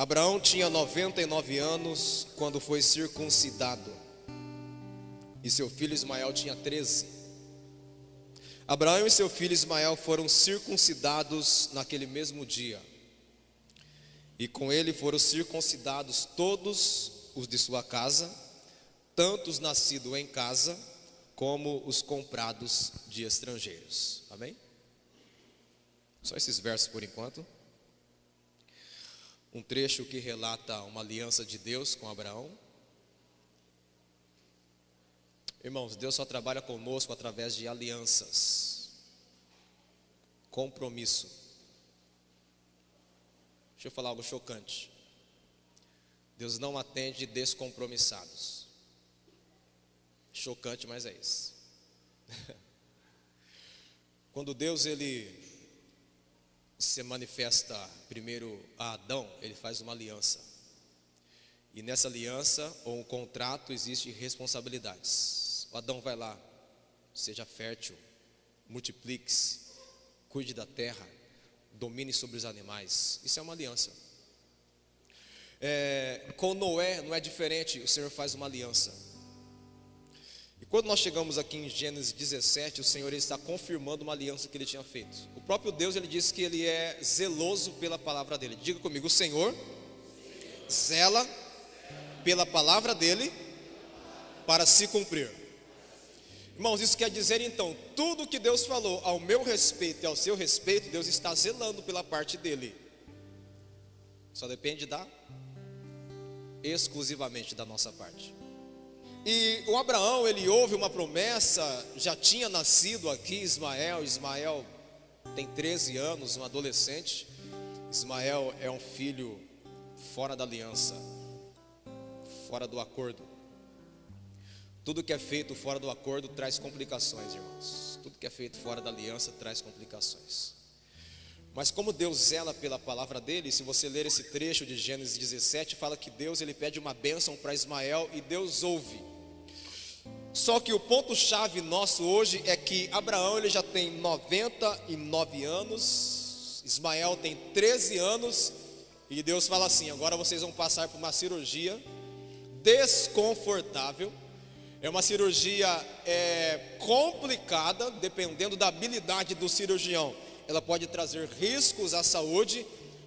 Abraão tinha 99 anos quando foi circuncidado, e seu filho Ismael tinha 13. Abraão e seu filho Ismael foram circuncidados naquele mesmo dia, e com ele foram circuncidados todos os de sua casa, tanto os nascidos em casa, como os comprados de estrangeiros. Amém? Só esses versos por enquanto. Um trecho que relata uma aliança de Deus com Abraão. Irmãos, Deus só trabalha conosco através de alianças, compromisso. Deixa eu falar algo chocante. Deus não atende descompromissados. Chocante, mas é isso. Quando Deus ele se manifesta primeiro a Adão, ele faz uma aliança. E nessa aliança ou um contrato existe responsabilidades. O Adão vai lá, seja fértil, multiplique-se, cuide da terra, domine sobre os animais. Isso é uma aliança. Com Noé não é diferente, o Senhor faz uma aliança. E quando nós chegamos aqui em Gênesis 17, o Senhor ele está confirmando uma aliança que ele tinha feito. O próprio Deus ele disse que ele é zeloso pela palavra dele. Diga comigo, o Senhor zela pela palavra dele para se cumprir. Irmãos, isso quer dizer então, tudo que Deus falou ao meu respeito e ao seu respeito, Deus está zelando pela parte dele. Só depende exclusivamente da nossa parte. E o Abraão, ele ouve uma promessa, já tinha nascido aqui Ismael. Ismael tem 13 anos, um adolescente. Ismael é um filho fora da aliança, fora do acordo. Tudo que é feito fora do acordo traz complicações, irmãos. Tudo que é feito fora da aliança traz complicações. Mas como Deus zela pela palavra dele, se você ler esse trecho de Gênesis 17, fala que Deus ele pede uma bênção para Ismael e Deus ouve. Só que o ponto-chave nosso hoje é que Abraão ele já tem 99 anos, Ismael tem 13 anos, e Deus fala assim: agora vocês vão passar por uma cirurgia desconfortável. É uma cirurgia complicada, dependendo da habilidade do cirurgião. Ela pode trazer riscos à saúde,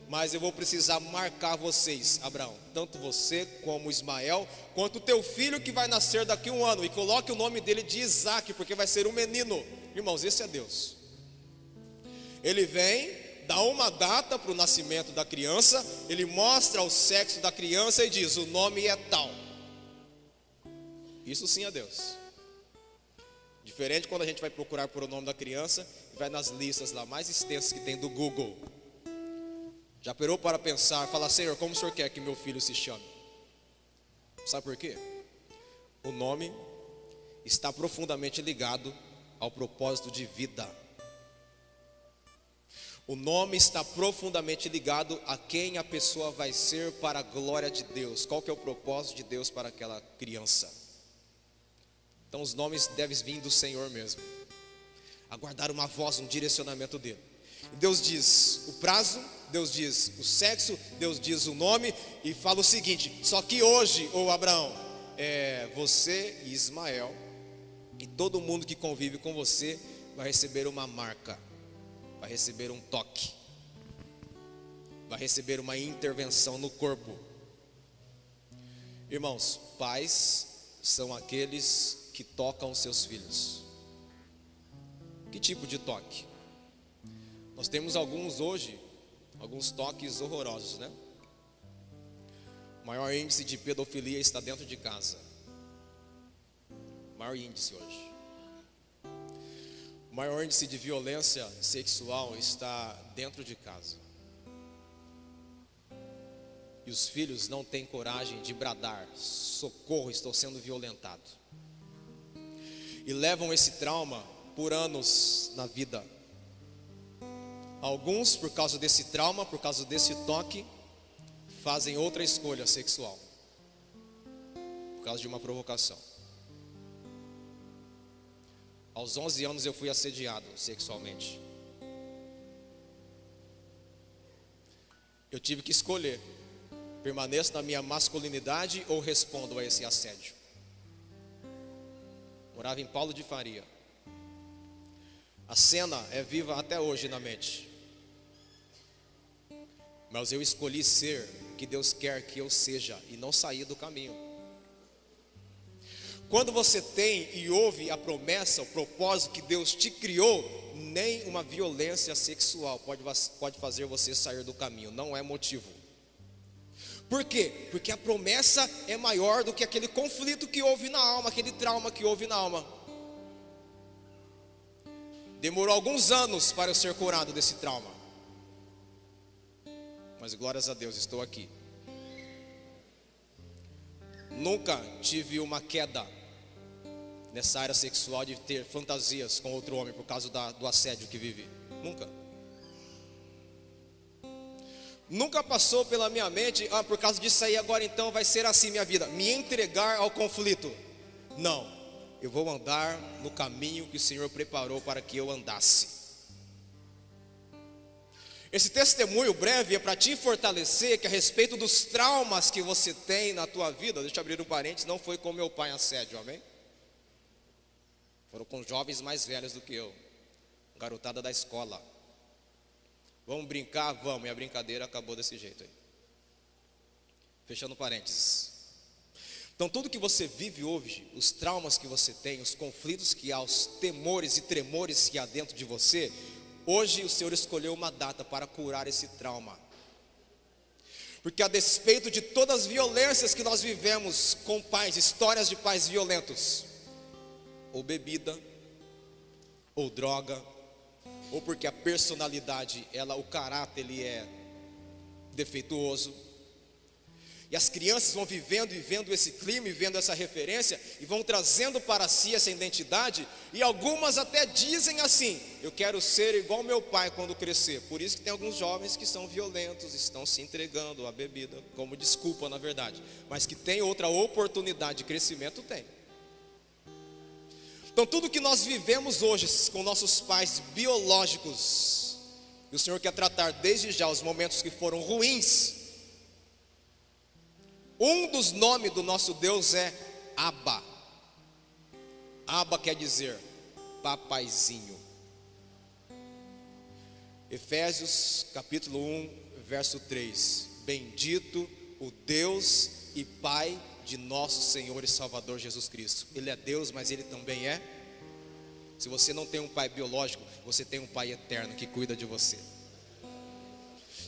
mas eu vou precisar marcar vocês, Abraão, tanto você como Ismael, quanto o teu filho que vai nascer daqui a um ano, e coloque o nome dele de Isaac, porque vai ser um menino. Irmãos, esse é Deus. Ele vem, dá uma data para o nascimento da criança, ele mostra o sexo da criança e diz: o nome é tal. Isso sim é Deus. Diferente quando a gente vai procurar por o nome da criança e vai nas listas lá mais extensas que tem do Google. Já parou para pensar, falar: Senhor, como o Senhor quer que meu filho se chame? Sabe por quê? O nome está profundamente ligado ao propósito de vida. O nome está profundamente ligado a quem a pessoa vai ser para a glória de Deus. Qual que é o propósito de Deus para aquela criança? Então os nomes devem vir do Senhor mesmo, aguardar uma voz, um direcionamento dele. Deus diz o prazo, Deus diz o sexo, Deus diz o nome, e fala o seguinte: só que hoje, ô Abraão, você e Ismael e todo mundo que convive com você vai receber uma marca, vai receber um toque, vai receber uma intervenção no corpo. Irmãos, pais são aqueles que tocam seus filhos. Que tipo de toque? Nós temos alguns hoje, alguns toques horrorosos, né? O maior índice de pedofilia está dentro de casa. O maior índice hoje. O maior índice de violência sexual está dentro de casa. E os filhos não têm coragem de bradar: socorro, estou sendo violentado. E levam esse trauma por anos na vida. Alguns, por causa desse trauma, por causa desse toque, fazem outra escolha sexual, por causa de uma provocação. Aos 11 anos eu fui assediado sexualmente. Eu tive que escolher Permaneço na minha masculinidade ou respondo a esse assédio? Morava em Paulo de Faria. A cena é viva até hoje na mente. Mas eu escolhi ser o que Deus quer que eu seja e não sair do caminho. Quando você tem e ouve a promessa, o propósito que Deus te criou, nem uma violência sexual pode fazer você sair do caminho. Não é motivo. Por quê? Porque a promessa é maior do que aquele conflito que houve na alma, aquele trauma que houve na alma. Demorou alguns anos para eu ser curado desse trauma. Mas glórias a Deus, estou aqui. Nunca tive uma queda nessa área sexual de ter fantasias com outro homem por causa do assédio que vivi. Nunca. Nunca passou pela minha mente, por causa disso aí agora então vai ser assim minha vida, me entregar ao conflito. Não, eu vou andar no caminho que o Senhor preparou para que eu andasse. Esse testemunho breve é para te fortalecer que a respeito dos traumas que você tem na tua vida, deixa eu abrir um parênteses, não foi com meu pai assédio, amém? Foram com jovens mais velhos do que eu, garotada da escola. Vamos brincar? Vamos, e a brincadeira acabou desse jeito aí. Fechando parênteses. Então tudo que você vive hoje, os traumas que você tem, os conflitos que há, os temores e tremores que há dentro de você, hoje o Senhor escolheu uma data para curar esse trauma. Porque a despeito de todas as violências que nós vivemos com pais, histórias de pais violentos, ou bebida, ou droga, ou porque a personalidade, o caráter ele é defeituoso, e as crianças vão vivendo e vendo esse clima e vendo essa referência e vão trazendo para si essa identidade, e algumas até dizem assim: eu quero ser igual meu pai quando crescer. Por isso que tem alguns jovens que são violentos, estão se entregando à bebida como desculpa na verdade, mas que tem outra oportunidade de crescimento, tem. Então tudo que nós vivemos hoje com nossos pais biológicos, e o Senhor quer tratar desde já os momentos que foram ruins. Um dos nomes do nosso Deus é Abba. Abba quer dizer papaizinho. Efésios capítulo 1, verso 3. Bendito o Deus e Pai de nosso Senhor e Salvador Jesus Cristo. Ele é Deus, mas Ele também é. Se você não tem um pai biológico, você tem um pai eterno que cuida de você.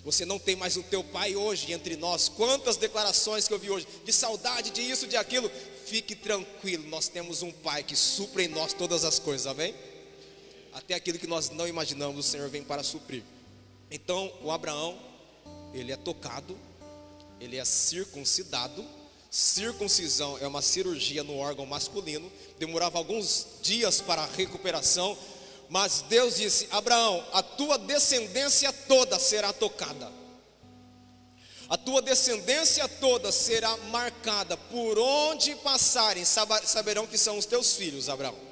Você não tem mais o teu pai hoje entre nós. Quantas declarações que eu vi hoje, de saudade, de isso, de aquilo. Fique tranquilo, nós temos um pai que supre em nós todas as coisas, amém? Até aquilo que nós não imaginamos, o Senhor vem para suprir. Então o Abraão, ele é tocado, ele é circuncidado. Circuncisão é uma cirurgia no órgão masculino, demorava alguns dias para a recuperação, mas Deus disse: Abraão, a tua descendência toda será tocada, a tua descendência toda será marcada, por onde passarem saberão que são os teus filhos, Abraão.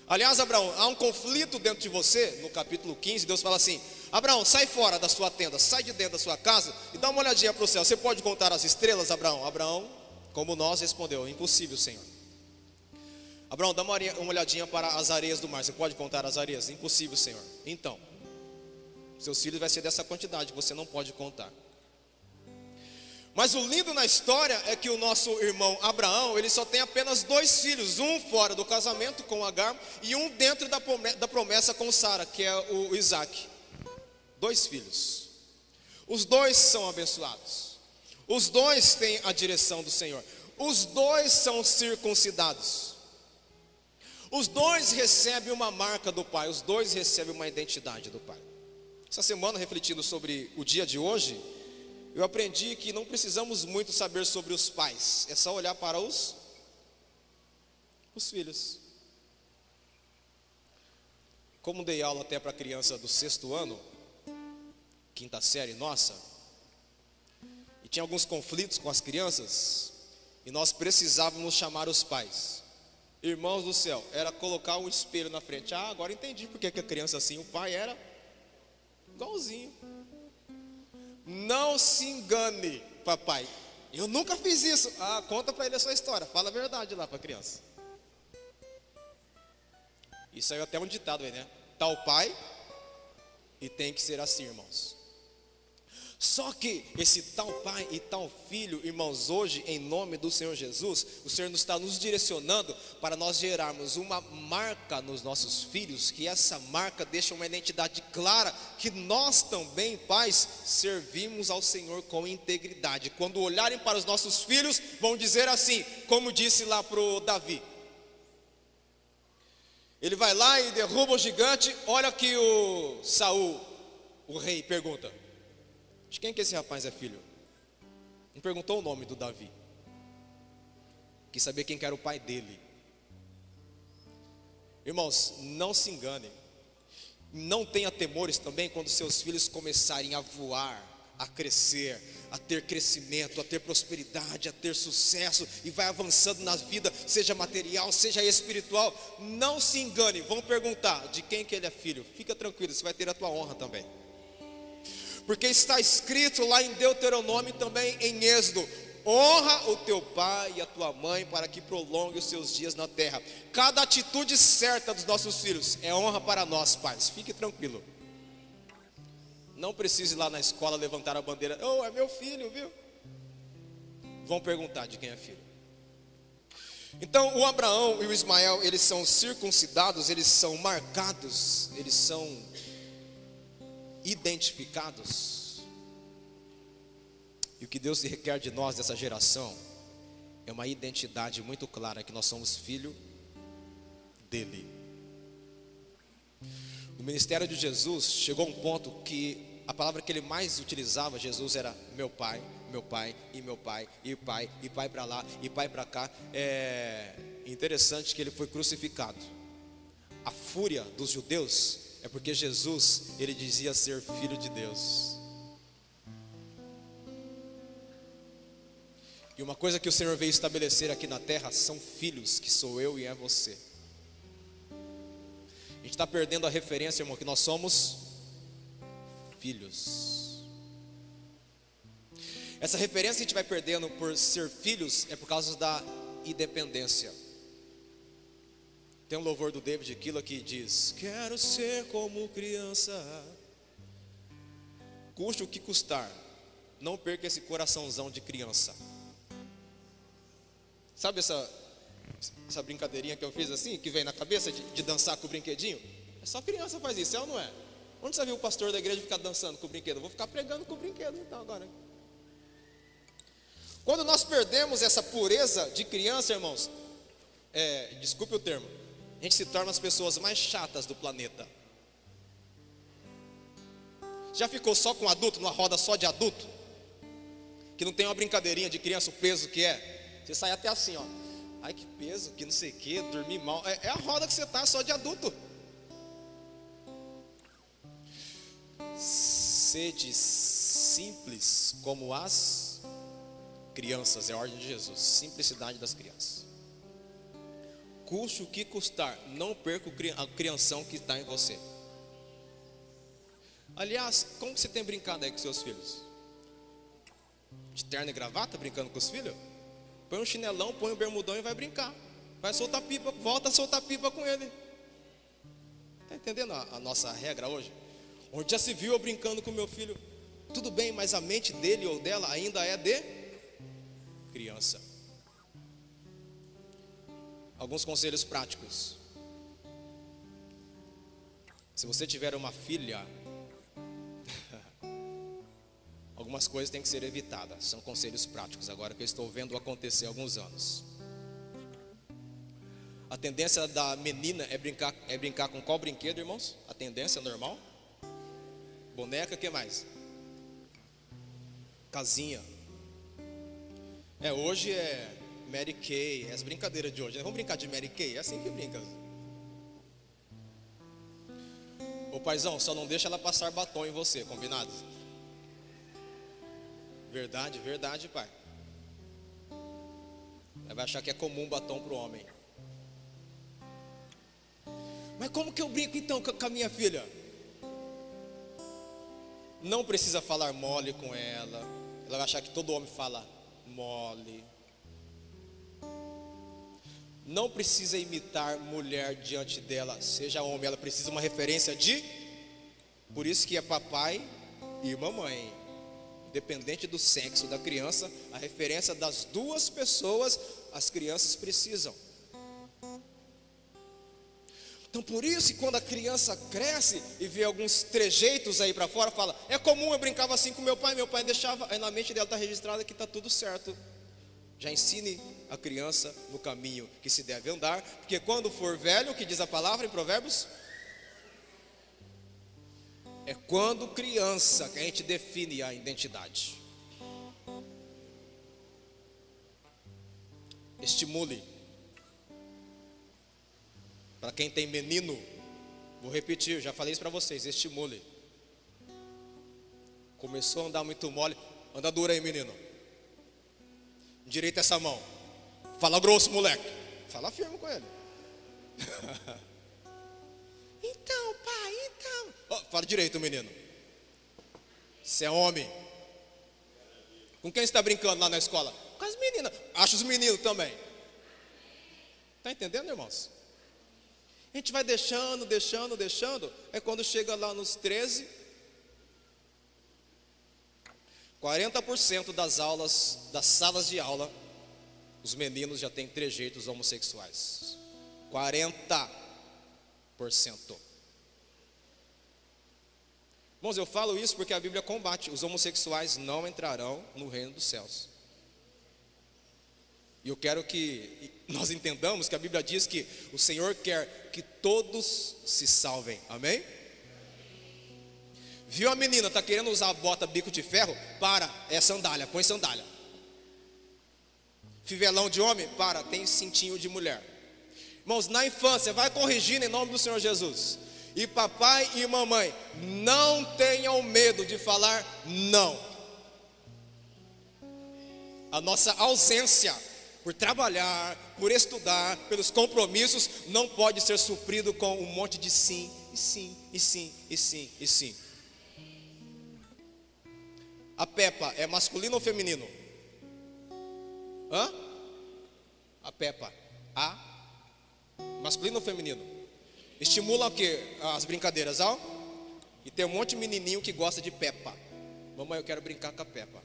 Aliás, Abraão, há um conflito dentro de você. No capítulo 15, Deus fala assim: Abraão, sai fora da sua tenda, sai de dentro da sua casa e dá uma olhadinha para o céu. Você pode contar as estrelas, Abraão? Abraão, como nós, respondeu: impossível, Senhor. Abraão, dá uma olhadinha para as areias do mar. Você pode contar as areias? Impossível, Senhor. Então, seus filhos vai ser dessa quantidade que você não pode contar. Mas o lindo na história é que o nosso irmão Abraão, ele só tem apenas 2 filhos, um fora do casamento com Agar e um dentro da promessa com Sara, que é o Isaac. 2 filhos. Os 2 são abençoados. Os 2 têm a direção do Senhor. Os 2 são circuncidados. Os 2 recebem uma marca do Pai. Os 2 recebem uma identidade do Pai. Essa semana, refletindo sobre o dia de hoje, eu aprendi que não precisamos muito saber sobre os pais. É só olhar para os filhos. Como dei aula até para criança do 6º ano, 5ª série nossa, e tinha alguns conflitos com as crianças, e nós precisávamos chamar os pais. Irmãos do céu, era colocar um espelho na frente. Agora entendi porque que a criança assim, o pai era igualzinho. Não se engane, Papai, eu nunca fiz isso. Ah, conta para ele a sua história. Fala a verdade lá para a criança. Isso aí é até um ditado aí, né? Tal pai e tem que ser assim, irmãos. Só que esse tal pai e tal filho, irmãos, hoje, em nome do Senhor Jesus, o Senhor está nos direcionando para nós gerarmos uma marca nos nossos filhos, que essa marca deixa uma identidade clara, que nós também, pais, servimos ao Senhor com integridade. Quando olharem para os nossos filhos, vão dizer assim, como disse lá para o Davi. Ele vai lá e derruba o gigante. Olha que o Saul, o rei, pergunta: de quem que esse rapaz é filho? Não perguntou o nome do Davi. Quis saber quem que era o pai dele. Irmãos, não se enganem. Não tenha temores também quando seus filhos começarem a voar, a crescer, a ter crescimento, a ter prosperidade, a ter sucesso, e vai avançando na vida, seja material, seja espiritual. Não se engane, vão perguntar de quem que ele é filho. Fica tranquilo, você vai ter a tua honra também. Porque está escrito lá em Deuteronômio, também em Êxodo: honra o teu pai e a tua mãe para que prolongue os seus dias na terra. Cada atitude certa dos nossos filhos é honra para nós, pais. Fique tranquilo. Não precise ir lá na escola levantar a bandeira: oh, é meu filho, viu? Vão perguntar de quem é filho. Então o Abraão e o Ismael, eles são circuncidados, eles são marcados, eles são identificados. E o que Deus requer de nós, dessa geração, é uma identidade muito clara, que nós somos filho dele. No ministério de Jesus, chegou um ponto que a palavra que ele mais utilizava, Jesus, era meu pai, meu pai, e meu pai, e pai, e pai para lá, e pai para cá. É interessante que ele foi crucificado. A fúria dos judeus é porque Jesus, ele dizia ser filho de Deus. E uma coisa que o Senhor veio estabelecer aqui na terra são filhos, que sou eu e é você. A gente está perdendo a referência, irmão, que nós somos filhos. Essa referência que a gente vai perdendo por ser filhos é por causa da independência. Tem um louvor do David Killa que diz: quero ser como criança, custe o que custar, não perca esse coraçãozão de criança. Sabe essa brincadeirinha que eu fiz assim, que vem na cabeça de dançar com o brinquedinho? É só criança faz isso, é ou não é? Onde você viu o pastor da igreja ficar dançando com o brinquedo? Eu vou ficar pregando com o brinquedo então agora. Quando nós perdemos essa pureza de criança, irmãos, desculpe o termo, a gente se torna as pessoas mais chatas do planeta. Já ficou só com adulto, numa roda só de adulto, que não tem uma brincadeirinha de criança, o peso que é? Você sai até assim, ó. Ai, que peso, que não sei o que, dormir mal. É a roda que você está, só de adulto. Sede simples como as crianças, é a ordem de Jesus. Simplicidade das crianças. Custe o que custar, não perca a crianção que está em você. Aliás, como você tem brincado aí com seus filhos? De terno e gravata, brincando com os filhos? Põe um chinelão, põe um bermudão e vai brincar. Vai soltar pipa, volta a soltar pipa com ele. Está entendendo a nossa regra hoje? Onde já se viu eu brincando com meu filho? Tudo bem, mas a mente dele ou dela ainda é de criança. Alguns conselhos práticos. Se você tiver uma filha, algumas coisas têm que ser evitadas. São conselhos práticos, agora que eu estou vendo acontecer há alguns anos. A tendência da menina é brincar com qual brinquedo, irmãos? A tendência normal? Boneca, o que mais? Casinha. Hoje é Mary Kay, as brincadeiras de hoje, né? Vamos brincar de Mary Kay? É assim que brinca. Ô paizão, só não deixa ela passar batom em você, combinado? Verdade, verdade, pai. Ela vai achar que é comum batom para o homem. Mas como que eu brinco então com a minha filha? Não precisa falar mole com ela. Ela vai achar que todo homem fala mole. Não precisa imitar mulher diante dela, seja homem, ela precisa uma referência de. Por isso que é papai e mamãe. Independente do sexo da criança, a referência das duas pessoas, as crianças precisam. Então por isso que quando a criança cresce e vê alguns trejeitos aí para fora, fala, é comum, eu brincava assim com meu pai deixava, aí na mente dela está registrado que está tudo certo. Já ensine a criança no caminho que se deve andar, porque quando for velho, o que diz a palavra em Provérbios? É quando criança que a gente define a identidade. Estimule. Para quem tem menino, vou repetir, já falei isso para vocês, estimule. Começou a andar muito mole, anda dura aí, menino. Endireita essa mão. Fala grosso, moleque. Fala firme com ele. Então, pai, então. Oh, fala direito, menino. Você é homem. Com quem você está brincando lá na escola? Com as meninas. Acho os meninos também. Está entendendo, irmãos? A gente vai deixando. É quando chega lá nos 13, 40% das aulas, das salas de aula, os meninos já têm trejeitos homossexuais. 40%. Irmãos, eu falo isso porque a Bíblia combate. Os homossexuais não entrarão no reino dos céus. E eu quero que nós entendamos que a Bíblia diz que o Senhor quer que todos se salvem. Amém? Viu a menina, está querendo usar a bota bico de ferro? Para, é sandália, põe sandália. Fivelão de homem? Para, tem cintinho de mulher. Irmãos, na infância, vai corrigindo em nome do Senhor Jesus. E papai e mamãe, não tenham medo de falar não. A nossa ausência por trabalhar, por estudar, pelos compromissos, não pode ser suprido com um monte de sim, e sim, e sim, e sim, e sim. A Peppa é masculino ou feminino? Hã? A Peppa. Masculino ou feminino? Estimula o quê? As brincadeiras, ó. E tem um monte de menininho que gosta de Peppa. Mamãe, eu quero brincar com a Peppa.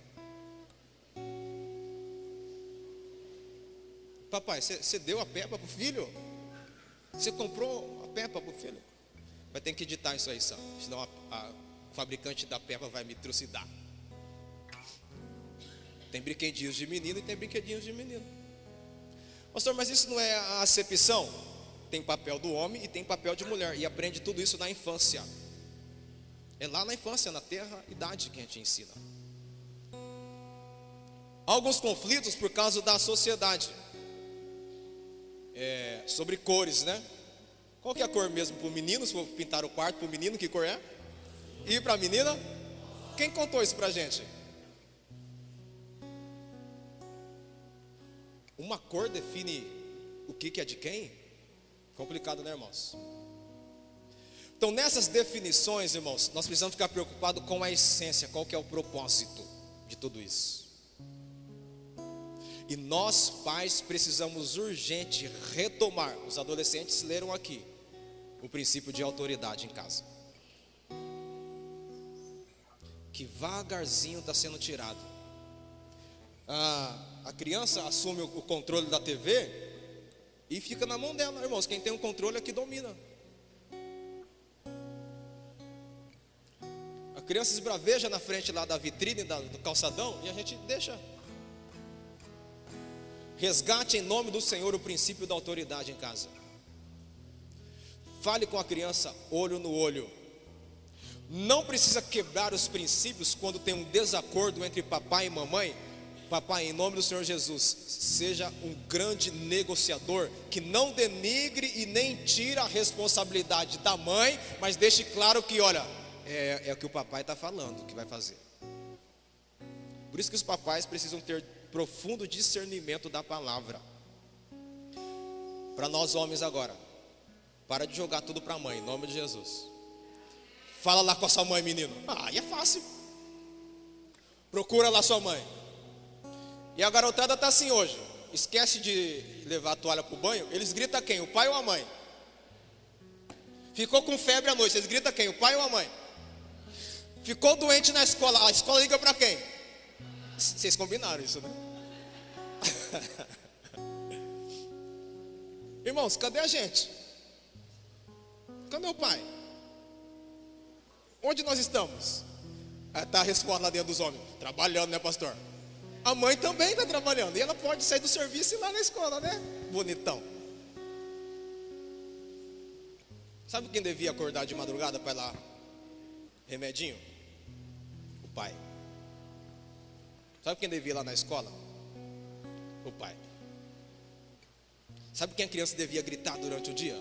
Papai, você deu a Peppa pro filho? Você comprou a Peppa pro filho? Vai ter que editar isso aí, senão a fabricante da Peppa vai me trucidar. Tem brinquedinhos de menino e tem brinquedinhos de menino. Pastor, mas isso não é a acepção? Tem papel do homem e tem papel de mulher. E aprende tudo isso na infância. É lá na infância, na terra idade que a gente ensina. Há alguns conflitos por causa da sociedade. Sobre cores, né? Qual que é a cor mesmo para o menino? Se for pintar o quarto para o menino, que cor é? E para a menina? Quem contou isso para a gente? Uma cor define o que é de quem? Complicado, né, irmãos? Então nessas definições, irmãos, nós precisamos ficar preocupados com a essência. Qual que é o propósito de tudo isso? E nós, pais, precisamos urgente retomar. Os adolescentes leram aqui o princípio de autoridade em casa, que vagarzinho está sendo tirado. A criança assume o controle da TV e fica na mão dela, irmãos. Quem tem o controle é que domina. A criança esbraveja na frente lá da vitrine do calçadão e a gente deixa. Resgate em nome do Senhor o princípio da autoridade em casa. Fale com a criança olho no olho. Não precisa quebrar os princípios quando tem um desacordo entre papai e mamãe. Papai, em nome do Senhor Jesus, seja um grande negociador, que não denigre e nem tira a responsabilidade da mãe, mas deixe claro que, olha, é o que o papai está falando que vai fazer. Por isso que os papais precisam ter profundo discernimento da palavra. Para nós homens agora, para de jogar tudo para a mãe, em nome de Jesus. Fala lá com a sua mãe, menino. Aí é fácil. Procura lá sua mãe. E a garotada está assim hoje. Esquece de levar a toalha para o banho. Eles gritam quem? O pai ou a mãe? Ficou com febre à noite. Eles gritam quem? O pai ou a mãe? Ficou doente na escola. A escola liga para quem? Vocês combinaram isso, né? Irmãos, cadê a gente? Cadê o pai? Onde nós estamos? Está a resposta lá dentro dos homens. Trabalhando, né, pastor? A mãe também está trabalhando. E ela pode sair do serviço e ir lá na escola, né? Bonitão. Sabe quem devia acordar de madrugada para ir lá? Remedinho? O pai. Sabe quem devia ir lá na escola? O pai. Sabe quem a criança devia gritar durante o dia?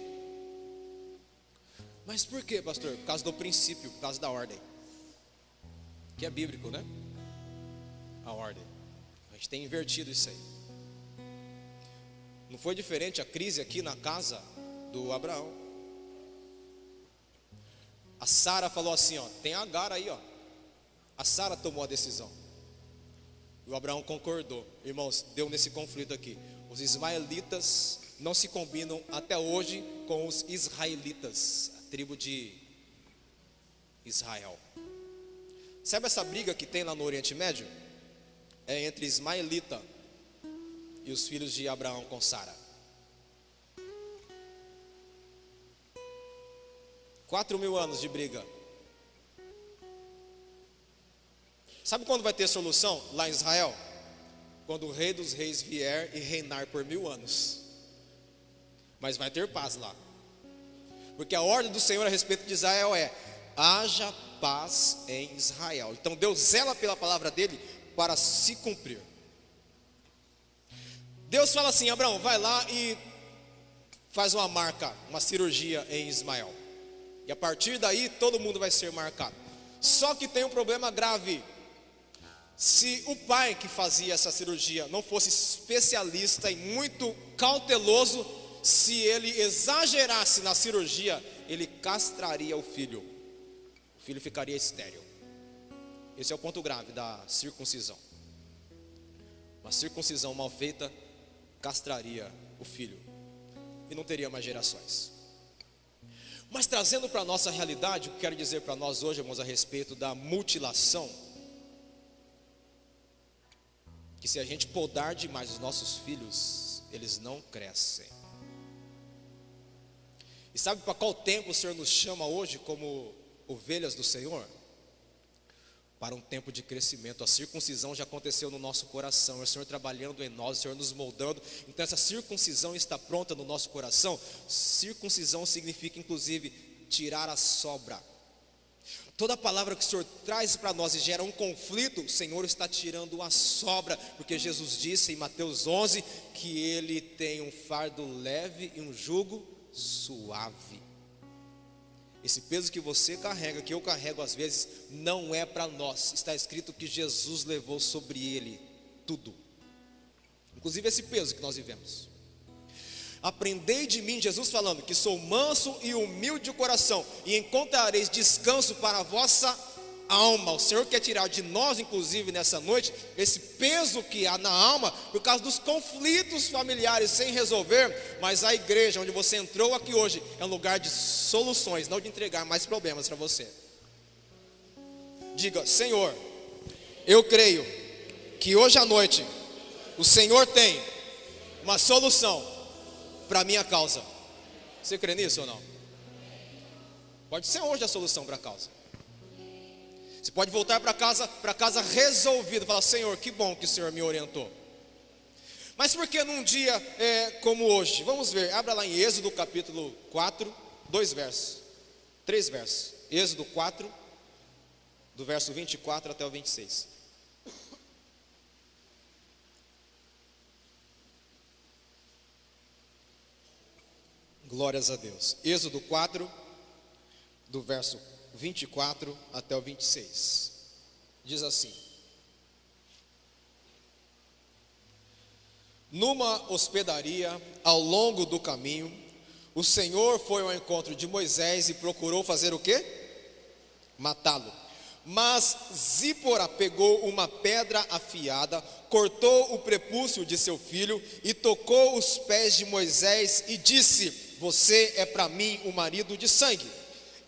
Mas por quê, pastor? Por causa do princípio, por causa da ordem. Que é bíblico, né? A ordem. A gente tem invertido isso aí. Não foi diferente a crise aqui na casa do Abraão. A Sara falou assim, ó, tem Agar aí, ó. A Sara tomou a decisão. E o Abraão concordou. Irmãos, deu nesse conflito aqui. Os ismaelitas não se combinam até hoje com os israelitas, a tribo de Israel. Sabe essa briga que tem lá no Oriente Médio? É entre ismaelita e os filhos de Abraão com Sara. 4.000 anos de briga. Sabe quando vai ter solução lá em Israel? Quando o rei dos reis vier e reinar por 1000 anos. Mas vai ter paz lá. Porque a ordem do Senhor a respeito de Israel é: haja paz em Israel. Então Deus zela pela palavra dele para se cumprir. Deus fala assim: Abraão, vai lá e faz uma marca, uma cirurgia em Ismael. E a partir daí todo mundo vai ser marcado. Só que tem um problema grave. Se o pai que fazia essa cirurgia não fosse especialista e muito cauteloso, se ele exagerasse na cirurgia, ele castraria o filho. O filho ficaria estéril. Esse é o ponto grave da circuncisão. Uma circuncisão mal feita castraria o filho e não teria mais gerações. Mas trazendo para a nossa realidade, o que quero dizer para nós hoje, irmãos, a respeito da mutilação, que se a gente podar demais os nossos filhos, eles não crescem. E sabe para qual tempo o Senhor nos chama hoje como ovelhas do Senhor? Para um tempo de crescimento. A circuncisão já aconteceu no nosso coração, é o Senhor trabalhando em nós, o Senhor nos moldando. Então essa circuncisão está pronta no nosso coração. Circuncisão significa inclusive tirar a sobra. Toda palavra que o Senhor traz para nós e gera um conflito, o Senhor está tirando a sobra, porque Jesus disse em Mateus 11 que Ele tem um fardo leve e um jugo suave. Esse peso que você carrega, que eu carrego às vezes, não é para nós. Está escrito que Jesus levou sobre Ele tudo, inclusive esse peso que nós vivemos. Aprendei de mim, Jesus falando, que sou manso e humilde de coração, e encontrareis descanso para a vossa alma. O Senhor quer tirar de nós, inclusive nessa noite, esse peso que há na alma, por causa dos conflitos familiares sem resolver. Mas a igreja onde você entrou aqui hoje é um lugar de soluções, não de entregar mais problemas para você. Diga: Senhor, eu creio que hoje à noite o Senhor tem uma solução para a minha causa. Você crê nisso ou não? Pode ser hoje a solução para a causa. Você pode voltar para casa resolvido, falar: Senhor, que bom que o Senhor me orientou. Mas por que num dia como hoje? Vamos ver, abra lá em Êxodo capítulo 4, 3 versos. Êxodo 4, do verso 24 até o 26. Glórias a Deus. Êxodo 4, do verso 24 até o 26. Diz assim: numa hospedaria, ao longo do caminho, o Senhor foi ao encontro de Moisés e procurou fazer o quê? Matá-lo. Mas Zípora pegou uma pedra afiada, cortou o prepúcio de seu filho e tocou os pés de Moisés e disse: você é para mim o marido de sangue.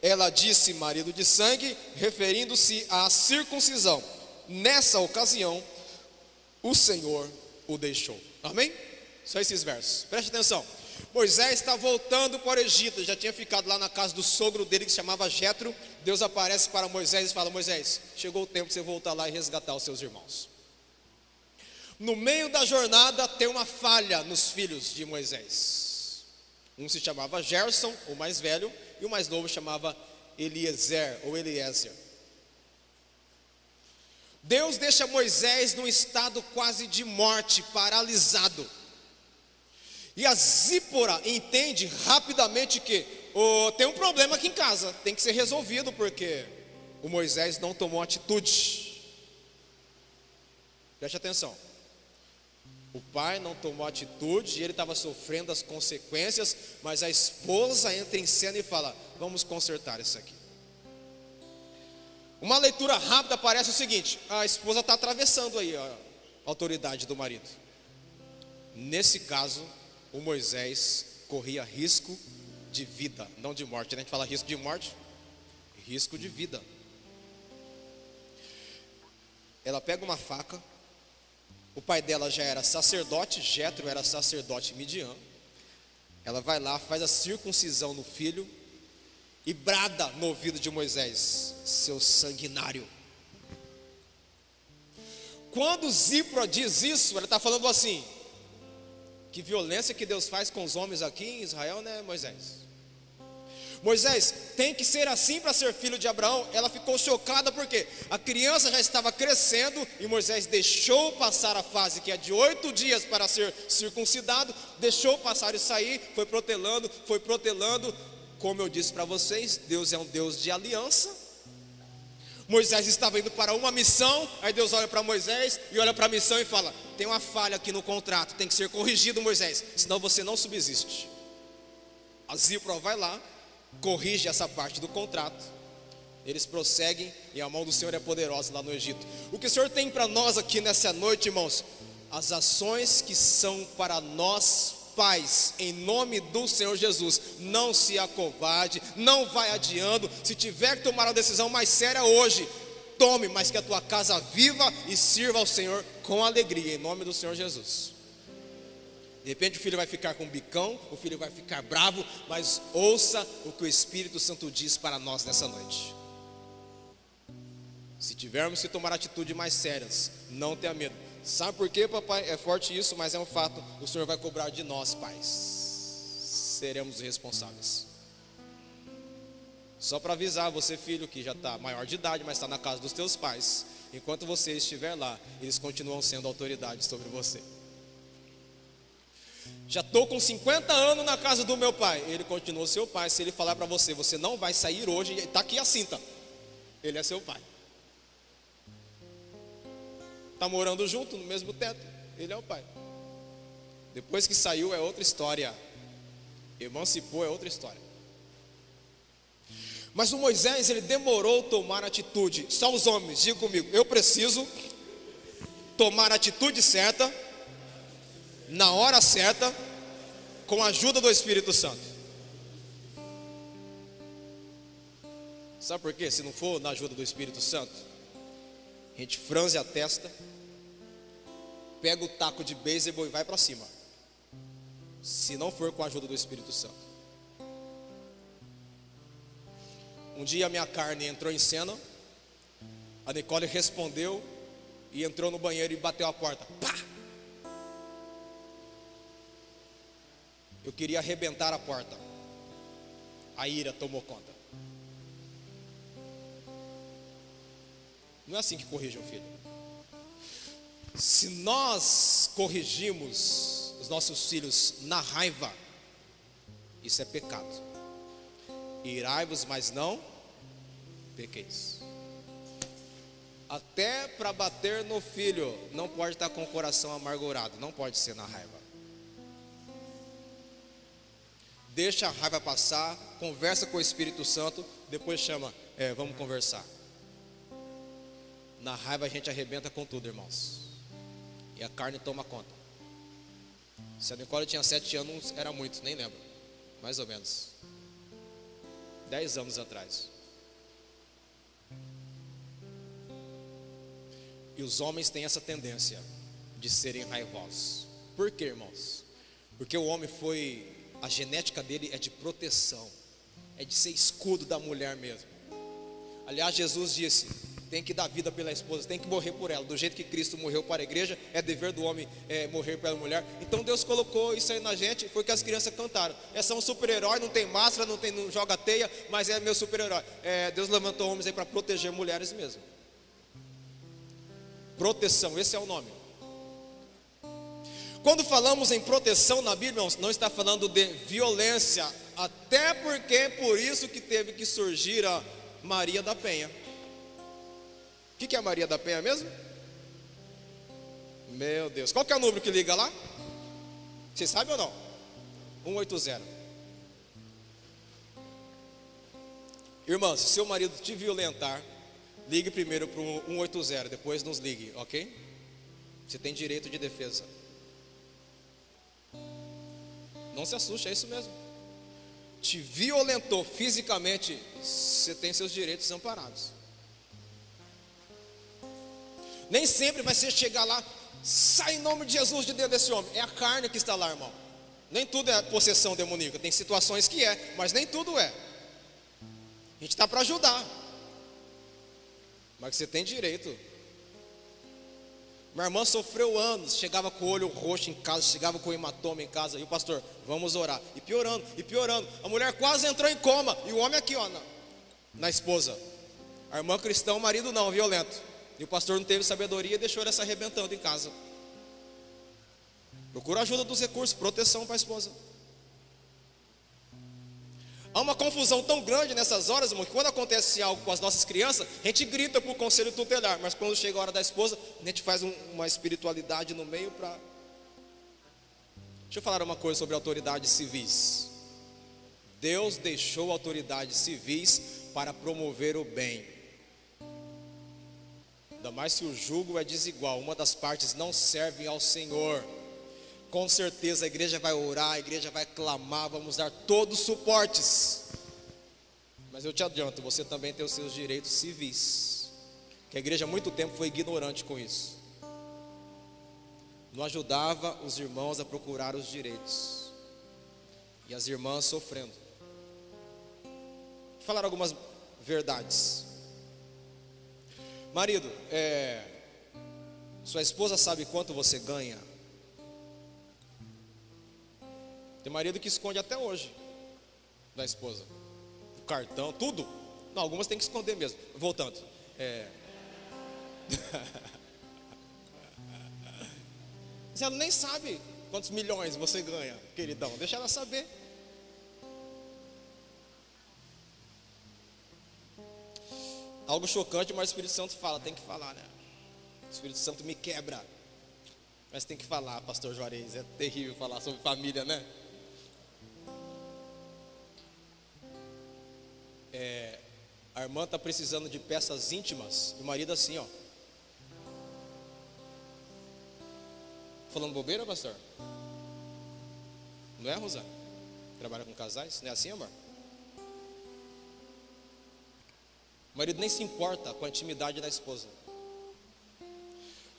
Ela disse marido de sangue, referindo-se à circuncisão. Nessa ocasião, o Senhor o deixou. Amém? Só esses versos, preste atenção. Moisés está voltando para o Egito, já tinha ficado lá na casa do sogro dele, que se chamava Jetro. Deus aparece para Moisés e fala: Moisés, chegou o tempo de você voltar lá e resgatar os seus irmãos. No meio da jornada tem uma falha nos filhos de Moisés. Um se chamava Gerson, o mais velho, e o mais novo chamava Eliezer ou Eliezer. Deus deixa Moisés num estado quase de morte, paralisado. E a Zípora entende rapidamente que tem um problema aqui em casa, tem que ser resolvido, porque o Moisés não tomou atitude. Preste atenção. O pai não tomou atitude e ele estava sofrendo as consequências, mas a esposa entra em cena e fala: vamos consertar isso aqui. Uma leitura rápida parece o seguinte: a esposa está atravessando aí a autoridade do marido. Nesse caso, o Moisés corria risco de vida, não de morte, né? A gente fala risco de morte, risco de vida. Ela pega uma faca. O pai dela já era sacerdote, Jetro era sacerdote midian. Ela vai lá, faz a circuncisão no filho e brada no ouvido de Moisés: seu sanguinário. Quando Zípora diz isso, ela está falando assim: que violência que Deus faz com os homens aqui em Israel, né, Moisés? Moisés, tem que ser assim para ser filho de Abraão. Ela ficou chocada porque a criança já estava crescendo e Moisés deixou passar a fase que é de 8 dias para ser circuncidado, deixou passar isso aí, foi protelando. Como eu disse para vocês, Deus é um Deus de aliança. Moisés estava indo para uma missão, aí Deus olha para Moisés e olha para a missão e fala: tem uma falha aqui no contrato, tem que ser corrigido, Moisés, senão você não subsiste. A Zípora vai lá, corrige essa parte do contrato. Eles prosseguem e a mão do Senhor é poderosa lá no Egito. O que o Senhor tem para nós aqui nessa noite, irmãos? As ações que são para nós pais, em nome do Senhor Jesus. Não se acovarde, não vai adiando. Se tiver que tomar uma decisão mais séria hoje, tome, mas que a tua casa viva e sirva ao Senhor com alegria, em nome do Senhor Jesus. De repente o filho vai ficar com um bicão, o filho vai ficar bravo, mas ouça o que o Espírito Santo diz para nós nessa noite. Se tivermos que tomar atitudes mais sérias, não tenha medo. Sabe por quê, papai? É forte isso, mas é um fato. O Senhor vai cobrar de nós, pais. Seremos responsáveis. Só para avisar você, filho, que já está maior de idade, mas está na casa dos teus pais. Enquanto você estiver lá, eles continuam sendo autoridade sobre você. Já estou com 50 anos na casa do meu pai. Ele continua seu pai. Se ele falar para você: você não vai sair hoje, está aqui a cinta. Ele é seu pai. Está morando junto, no mesmo teto. Ele é o pai. Depois que saiu é outra história. Emancipou é outra história. Mas o Moisés, ele demorou a tomar atitude. Só os homens, diga comigo: eu preciso tomar a atitude certa, na hora certa, com a ajuda do Espírito Santo. Sabe por quê? Se não for na ajuda do Espírito Santo, a gente franze a testa, pega o taco de beisebol e vai para cima. Se não for com a ajuda do Espírito Santo. Um dia a minha carne entrou em cena, a Nicole respondeu e entrou no banheiro e bateu a porta. Pá! Eu queria arrebentar a porta. A ira tomou conta. Não é assim que corrige um filho. Se nós corrigimos os nossos filhos na raiva, isso é pecado. Irai-vos, mas não pequeis. Até para bater no filho, não pode estar com o coração amargurado, não pode ser na raiva. Deixa a raiva passar, conversa com o Espírito Santo, depois chama, vamos conversar. Na raiva a gente arrebenta com tudo, irmãos. E a carne toma conta. Se a Nicole tinha 7 anos, era muito, nem lembro. Mais ou menos 10 anos atrás. E os homens têm essa tendência de serem raivosos. Por quê, irmãos? Porque o homem a genética dele é de proteção, é de ser escudo da mulher mesmo. Aliás, Jesus disse: tem que dar vida pela esposa, tem que morrer por ela. Do jeito que Cristo morreu para a igreja, é dever do homem morrer pela mulher. Então Deus colocou isso aí na gente. Foi o que as crianças cantaram. É um super-herói, não tem máscara, não joga teia, mas é meu super-herói. Deus levantou homens aí para proteger mulheres mesmo. Proteção, esse é o nome. Quando falamos em proteção na Bíblia, não está falando de violência. Até porque é por isso que teve que surgir a Maria da Penha. O que é a Maria da Penha mesmo? Meu Deus, qual que é o número que liga lá? Você sabe ou não? 180. Irmã, se seu marido te violentar, ligue primeiro para o 180, depois nos ligue, ok? Você tem direito de defesa. Não se assuste, é isso mesmo. Te violentou fisicamente, você tem seus direitos amparados. Nem sempre vai ser chegar lá, sai em nome de Jesus de dentro desse homem. É a carne que está lá, irmão. Nem tudo é possessão demoníaca. Tem situações que é, mas nem tudo é. A gente está para ajudar, mas você tem direito. Minha irmã sofreu anos, chegava com o olho roxo em casa, chegava com hematoma em casa. E o pastor, vamos orar. E piorando, e piorando. A mulher quase entrou em coma. E o homem aqui, ó, na esposa. A irmã cristã, o marido não, violento. E o pastor não teve sabedoria e deixou ela se arrebentando em casa. Procura ajuda dos recursos, proteção para a esposa. Há uma confusão tão grande nessas horas, irmão, que quando acontece algo com as nossas crianças, a gente grita para o conselho tutelar. Mas quando chega a hora da esposa, a gente faz uma espiritualidade no meio para... Deixa eu falar uma coisa sobre autoridades civis. Deus deixou autoridades civis para promover o bem. Ainda mais se o jugo é desigual, uma das partes não serve ao Senhor. Com certeza a igreja vai orar, a igreja vai clamar, vamos dar todos os suportes. Mas eu te adianto, você também tem os seus direitos civis. Que a igreja há muito tempo foi ignorante com isso. Não ajudava os irmãos a procurar os direitos. E as irmãs sofrendo. Vou falar algumas verdades. Marido, sua esposa sabe quanto você ganha? Tem marido que esconde até hoje da esposa o cartão, tudo. Não, algumas tem que esconder mesmo. Voltando, Mas ela nem sabe quantos milhões você ganha, queridão. Deixa ela saber. Algo chocante, mas o Espírito Santo fala, tem que falar, né? O Espírito Santo me quebra. Mas tem que falar, pastor Juarez. É terrível falar sobre família, né? A irmã está precisando de peças íntimas. E o marido assim, ó. Falando bobeira, pastor? Não é, Rosana? Trabalha com casais? Não é assim, amor? O marido nem se importa com a intimidade da esposa.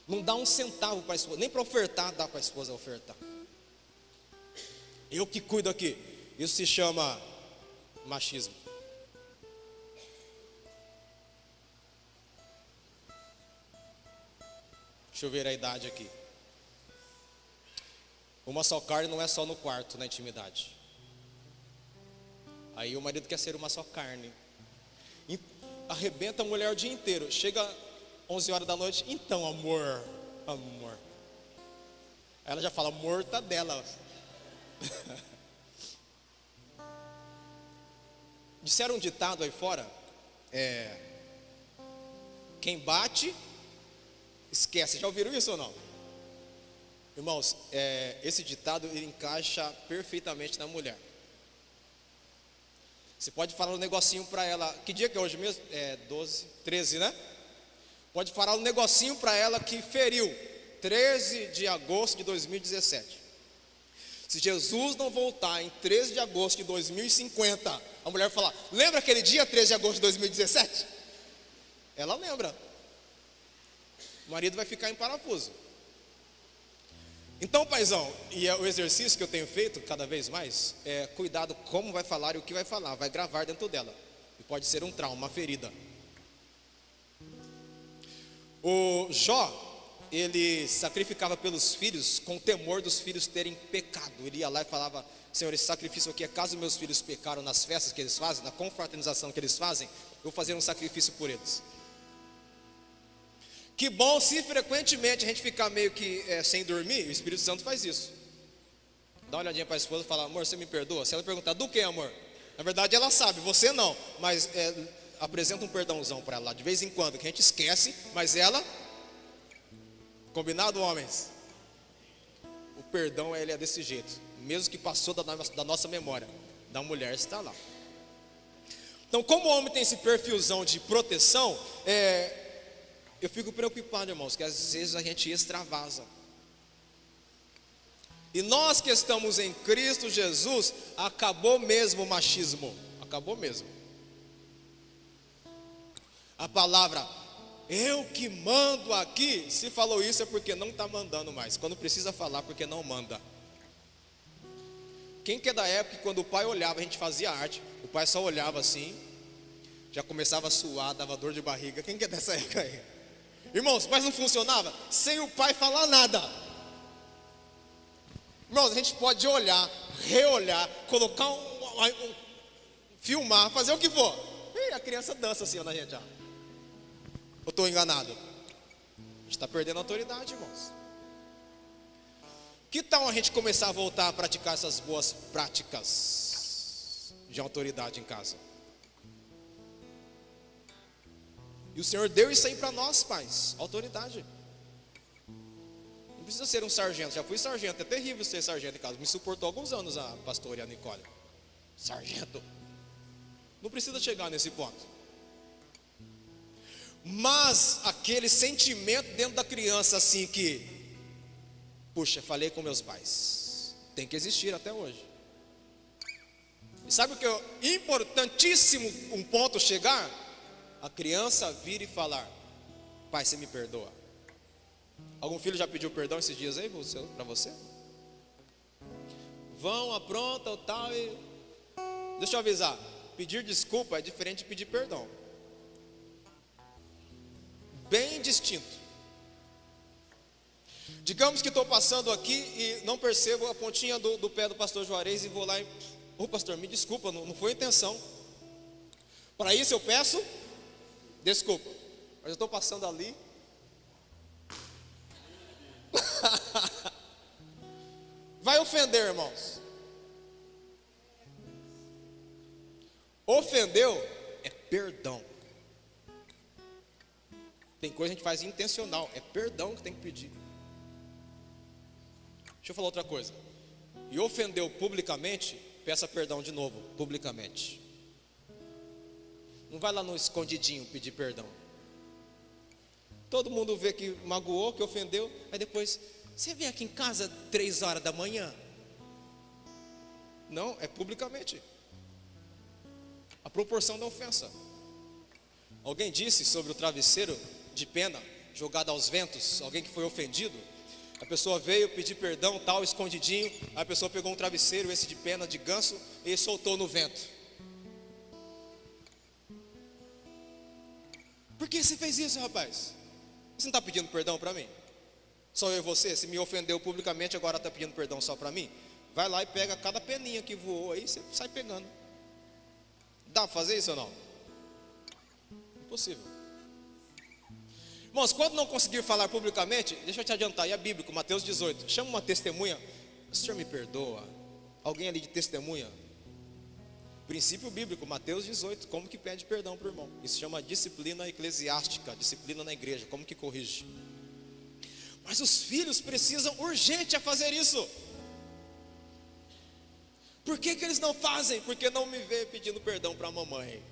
Não dá um centavo para a esposa. Nem para ofertar, dá para a esposa ofertar. Eu que cuido aqui. Isso se chama machismo. Deixa eu ver a idade aqui. Uma só carne não é só no quarto, na intimidade. Aí o marido quer ser uma só carne. Arrebenta a mulher o dia inteiro. Chega 11 horas da noite. Então, amor. Ela já fala mortadela. Disseram um ditado aí fora. Quem bate, esquece. Já ouviram isso ou não? Irmãos, esse ditado ele encaixa perfeitamente na mulher. Você pode falar um negocinho para ela. Que dia que é hoje mesmo? 12, 13, né? Pode falar um negocinho para ela que feriu. 13 de agosto de 2017. Se Jesus não voltar em 13 de agosto de 2050, a mulher vai falar: lembra aquele dia 13 de agosto de 2017? Ela lembra. O marido vai ficar em parafuso. Então, paizão, e o exercício que eu tenho feito cada vez mais é cuidado como vai falar e o que vai falar. Vai gravar dentro dela. E pode ser um trauma, uma ferida. O Jó, ele sacrificava pelos filhos com temor dos filhos terem pecado. Ele ia lá e falava: Senhor, esse sacrifício aqui é caso meus filhos pecaram nas festas que eles fazem, na confraternização que eles fazem, eu vou fazer um sacrifício por eles. Que bom se frequentemente a gente ficar meio que sem dormir, o Espírito Santo faz isso. Dá uma olhadinha para a esposa e fala: amor, você me perdoa? Se ela perguntar: do que, amor? Na verdade ela sabe, você não, mas apresenta um perdãozão para ela de vez em quando, que a gente esquece, mas ela... Combinado, homens? O perdão, ele é desse jeito, mesmo que passou da nossa memória. Da mulher está lá. Então, como o homem tem esse perfilzão de proteção, eu fico preocupado, irmãos, que às vezes a gente extravasa. E nós que estamos em Cristo Jesus, acabou mesmo o machismo. Acabou mesmo. A palavra eu que mando aqui, se falou isso é porque não está mandando mais. Quando precisa falar, porque não manda. Quem que é da época que quando o pai olhava, a gente fazia arte, o pai só olhava assim, já começava a suar, dava dor de barriga. Quem que é dessa época aí? Irmãos, mas não funcionava sem o pai falar nada. Irmãos, a gente pode olhar, reolhar, colocar filmar, fazer o que for. E a criança dança assim na gente, ó. Eu estou enganado? A gente está perdendo a autoridade, irmãos. Que tal a gente começar a voltar a praticar essas boas práticas de autoridade em casa? E o Senhor deu isso aí para nós, pais, autoridade. Não precisa ser um sargento, já fui sargento, é terrível ser sargento em casa. Me suportou alguns anos a pastora e a Nicole. Sargento. Não precisa chegar nesse ponto. Mas aquele sentimento dentro da criança assim que, puxa, falei com meus pais, tem que existir até hoje. E sabe o que é importantíssimo um ponto chegar? A criança vir e falar: pai, você me perdoa. Algum filho já pediu perdão esses dias aí para você? Vão, aprontam tal e... Deixa eu avisar, pedir desculpa é diferente de pedir perdão. Bem distinto. Digamos que estou passando aqui e não percebo a pontinha do pé do pastor Juarez e vou lá e... Ô pastor, me desculpa, não foi a intenção. Para isso eu peço desculpa. Mas eu estou passando ali. Vai ofender, irmãos. Ofendeu é perdão. Tem coisa que a gente faz intencional, é perdão que tem que pedir. Deixa eu falar outra coisa. E ofendeu publicamente, peça perdão de novo, publicamente. Não vai lá no escondidinho pedir perdão. Todo mundo vê que magoou, que ofendeu, aí depois, você vem aqui em casa 3 horas da manhã? Não, é publicamente. A proporção da ofensa. Alguém disse sobre o travesseiro de pena jogado aos ventos, alguém que foi ofendido, a pessoa veio pedir perdão, tal, escondidinho, a pessoa pegou um travesseiro, esse de pena de ganso, e soltou no vento. Por que você fez isso, rapaz? Você não está pedindo perdão para mim? Só eu e você? Se me ofendeu publicamente, agora está pedindo perdão só para mim? Vai lá e pega cada peninha que voou aí, você sai pegando. Dá para fazer isso ou não? Impossível. Irmãos, quando não conseguir falar publicamente, deixa eu te adiantar, e a Bíblia, Mateus 18, chama uma testemunha, o senhor me perdoa? Alguém ali de testemunha? Princípio bíblico, Mateus 18, como que pede perdão para o irmão? Isso chama disciplina eclesiástica, disciplina na igreja, como que corrige? Mas os filhos precisam urgente a fazer isso. Por que eles não fazem? Porque não me vê pedindo perdão para a mamãe.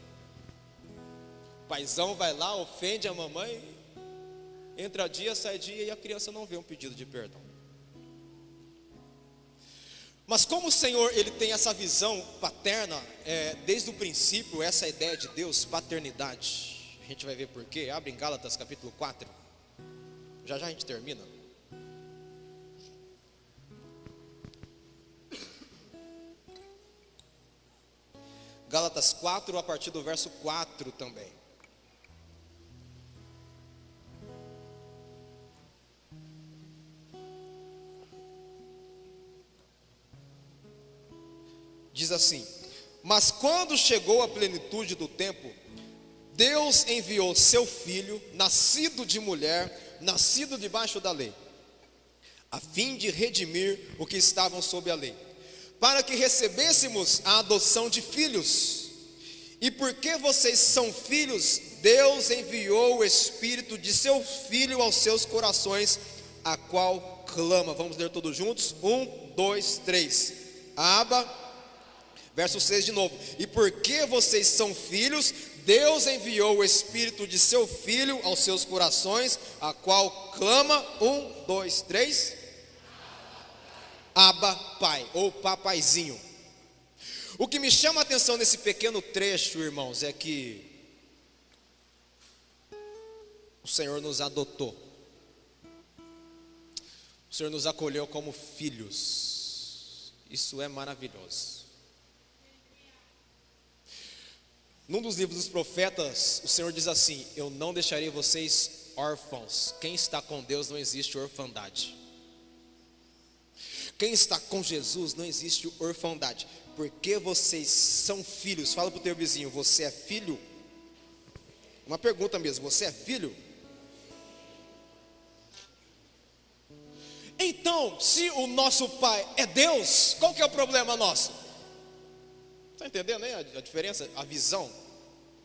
O paizão vai lá, ofende a mamãe, entra dia, sai dia e a criança não vê um pedido de perdão. Mas como o Senhor, Ele tem essa visão paterna, desde o princípio, essa ideia de Deus, paternidade, a gente vai ver por quê. Abre em Gálatas capítulo 4, já a gente termina. Gálatas 4, a partir do verso 4 também. Diz assim: mas quando chegou a plenitude do tempo, Deus enviou seu filho, nascido de mulher, nascido debaixo da lei, a fim de redimir o que estavam sob a lei, para que recebêssemos a adoção de filhos. E porque vocês são filhos, Deus enviou o Espírito de seu Filho aos seus corações, a qual clama. Vamos ler todos juntos? 1, 2, 3. Abba. Verso 6 de novo. E porque vocês são filhos, Deus enviou o Espírito de seu Filho aos seus corações, a qual clama. 1, 2, 3. Abba, Pai, ou papaizinho. O que me chama a atenção nesse pequeno trecho, irmãos, é que o Senhor nos adotou. O Senhor nos acolheu como filhos. Isso é maravilhoso. Num dos livros dos profetas, o Senhor diz assim: eu não deixarei vocês órfãos. Quem está com Deus não existe orfandade. Quem está com Jesus não existe orfandade. Porque vocês são filhos. Fala para o teu vizinho: você é filho? Uma pergunta mesmo: você é filho? Então, se o nosso pai é Deus, qual que é o problema nosso? Está entendendo aí a diferença, a visão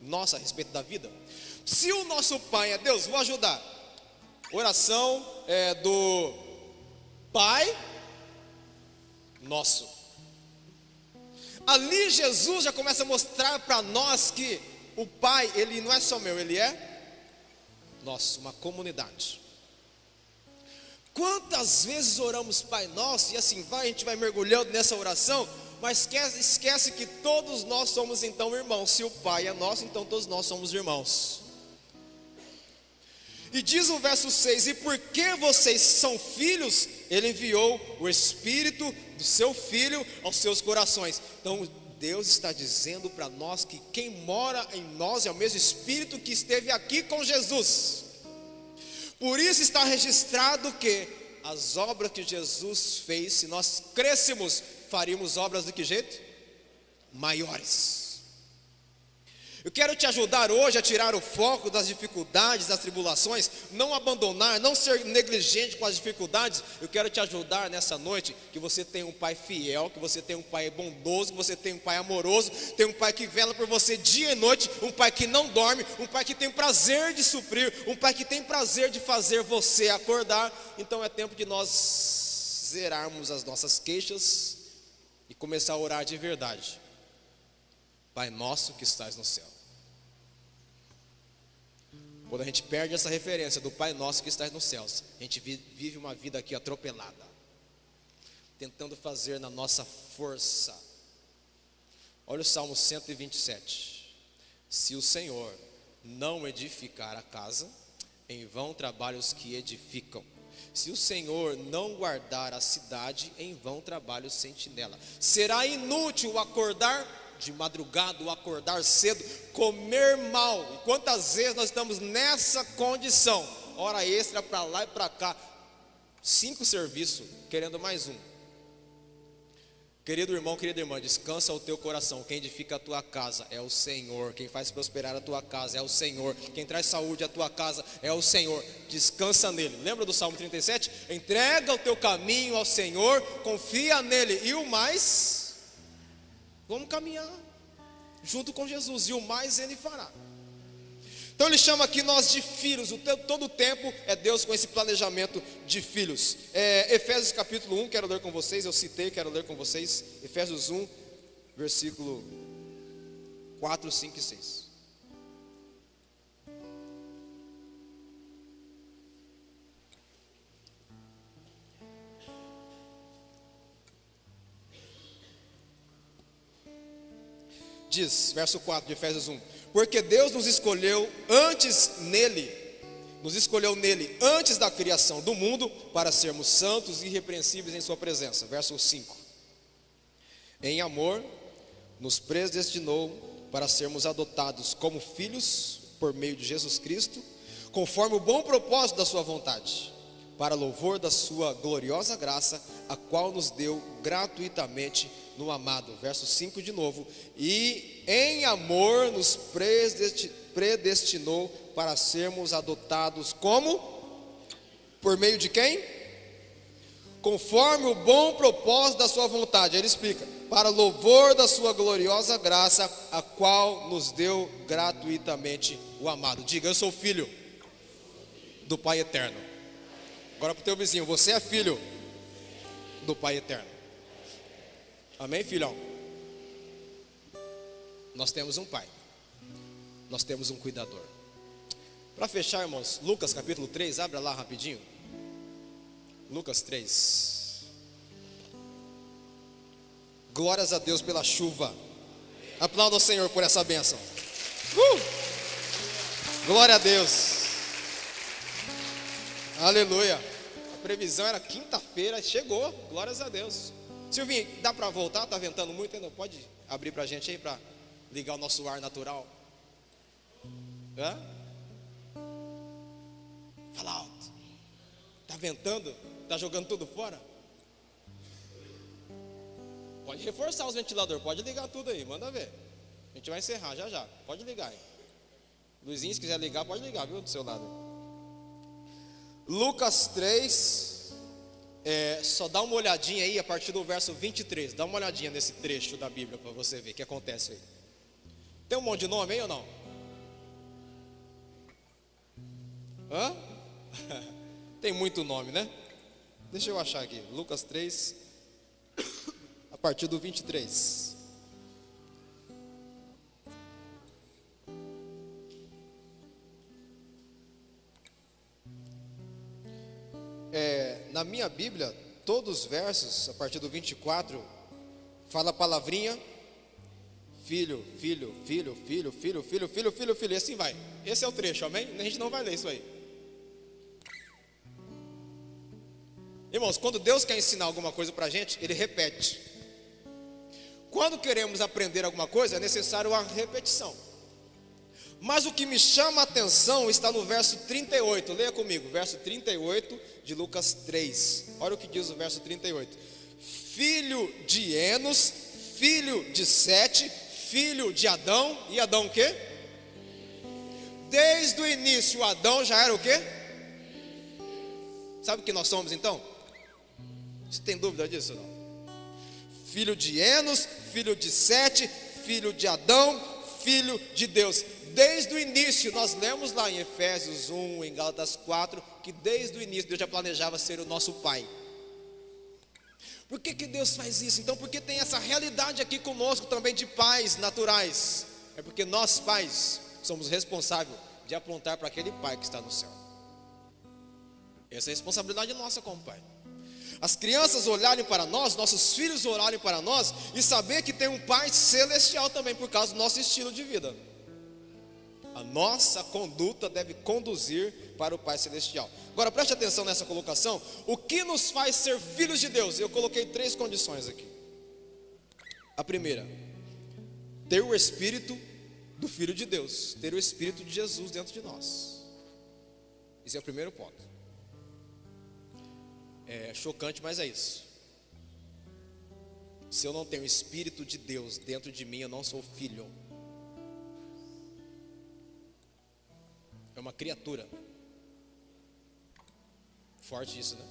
nossa a respeito da vida? Se o nosso pai é Deus, vou ajudar. Oração do Pai Nosso. Ali Jesus já começa a mostrar para nós que o Pai, Ele não é só meu, Ele é nosso, uma comunidade. Quantas vezes oramos Pai Nosso, e assim vai, a gente vai mergulhando nessa oração, mas esquece que todos nós somos então irmãos. Se o Pai é nosso, então todos nós somos irmãos. E diz o verso 6: e porque vocês são filhos, Ele enviou o Espírito do seu Filho aos seus corações. Então Deus está dizendo para nós que quem mora em nós é o mesmo Espírito que esteve aqui com Jesus. Por isso está registrado que as obras que Jesus fez, se nós crescêssemos, faríamos obras de que jeito? Maiores. Eu quero te ajudar hoje a tirar o foco das dificuldades, das tribulações, não abandonar, não ser negligente com as dificuldades. Eu quero te ajudar nessa noite, que você tem um pai fiel, que você tem um pai bondoso, que você tem um pai amoroso, tem um pai que vela por você dia e noite, um pai que não dorme, um pai que tem prazer de suprir, um pai que tem prazer de fazer você acordar. Então é tempo de nós zerarmos as nossas queixas e começar a orar de verdade. Pai nosso que estás no céu. Quando a gente perde essa referência do Pai Nosso que está nos céus, a gente vive uma vida aqui atropelada, tentando fazer na nossa força. Olha o Salmo 127. Se o Senhor não edificar a casa, em vão trabalham os que edificam. Se o Senhor não guardar a cidade, em vão trabalha o sentinela. Será inútil acordar de madrugada, acordar cedo, comer mal. E quantas vezes nós estamos nessa condição? Hora extra para lá e para cá, 5 serviços, querendo mais um. Querido irmão, querida irmã, descansa o teu coração. Quem edifica a tua casa é o Senhor. Quem faz prosperar a tua casa é o Senhor. Quem traz saúde à tua casa é o Senhor. Descansa nele. Lembra do Salmo 37? Entrega o teu caminho ao Senhor, confia nele, e o mais, vamos caminhar junto com Jesus, e o mais Ele fará. Então Ele chama aqui nós de filhos. Todo o tempo é Deus com esse planejamento de filhos. Efésios capítulo 1, quero ler com vocês. Eu citei, quero ler com vocês. Efésios 1, versículo 4, 5 e 6. diz, verso 4 de Efésios 1: porque Deus nos escolheu nele antes da criação do mundo, para sermos santos e irrepreensíveis em sua presença. Verso 5: em amor nos predestinou para sermos adotados como filhos por meio de Jesus Cristo, conforme o bom propósito da sua vontade, para louvor da sua gloriosa graça, a qual nos deu gratuitamente no amado. Verso 5 de novo: e em amor nos predestinou para sermos adotados como? Por meio de quem? Conforme o bom propósito da sua vontade. Ele explica: para louvor da sua gloriosa graça, a qual nos deu gratuitamente o amado. Diga: eu sou filho do Pai eterno. Agora para o teu vizinho: você é filho do Pai eterno. Amém, filhão? Nós temos um pai, nós temos um cuidador. Para fechar, irmãos, Lucas capítulo 3, abra lá rapidinho. Lucas 3. Glórias a Deus pela chuva. Aplauda o Senhor por essa bênção. Glória a Deus. Aleluia. A previsão era quinta-feira, chegou. Glórias a Deus. Silvinho, dá para voltar? Está ventando muito ainda? Pode abrir para a gente aí, para ligar o nosso ar natural? Hã? Fala alto. Está ventando? Está jogando tudo fora? Pode reforçar os ventiladores, pode ligar tudo aí, manda ver. A gente vai encerrar já já, pode ligar aí. Luizinho, se quiser ligar, pode ligar, viu, do seu lado. Lucas 3, só dá uma olhadinha aí a partir do verso 23. Dá uma olhadinha nesse trecho da Bíblia para você ver o que acontece aí. Tem um monte de nome aí ou não? Hã? Tem muito nome, né? Deixa eu achar aqui, Lucas 3, a partir do 23. Na minha Bíblia, todos os versos, a partir do 24, fala a palavrinha filho, filho, filho, filho, filho, filho, filho, filho, filho, e assim vai. Esse é o trecho, amém? A gente não vai ler isso aí. Irmãos, quando Deus quer ensinar alguma coisa para a gente, Ele repete. Quando queremos aprender alguma coisa, é necessário a repetição. Mas o que me chama a atenção está no verso 38. Leia comigo, verso 38 de Lucas 3. Olha o que diz o verso 38. Filho de Enos, filho de Sete, filho de Adão. E Adão o quê? Desde o início, Adão já era o quê? Sabe o que nós somos então? Você tem dúvida disso ou não? Filho de Enos, filho de Sete, filho de Adão, filho de Deus. Desde o início, nós lemos lá em Efésios 1, em Gálatas 4, que desde o início Deus já planejava ser o nosso Pai. Por que Deus faz isso? Então, porque tem essa realidade aqui conosco também de pais naturais. É porque nós pais somos responsáveis de apontar para aquele Pai que está no céu. Essa é a responsabilidade nossa como pai. As crianças olharem para nós, nossos filhos olharem para nós e saber que tem um Pai celestial também por causa do nosso estilo de vida. A nossa conduta deve conduzir para o Pai celestial. Agora preste atenção nessa colocação. O que nos faz ser filhos de Deus? Eu coloquei 3 condições aqui. A primeira, ter o Espírito do Filho de Deus, ter o Espírito de Jesus dentro de nós. Esse é o primeiro ponto. É chocante, mas é isso. Se eu não tenho o Espírito de Deus dentro de mim, eu não sou filho. É uma criatura. Forte isso, né?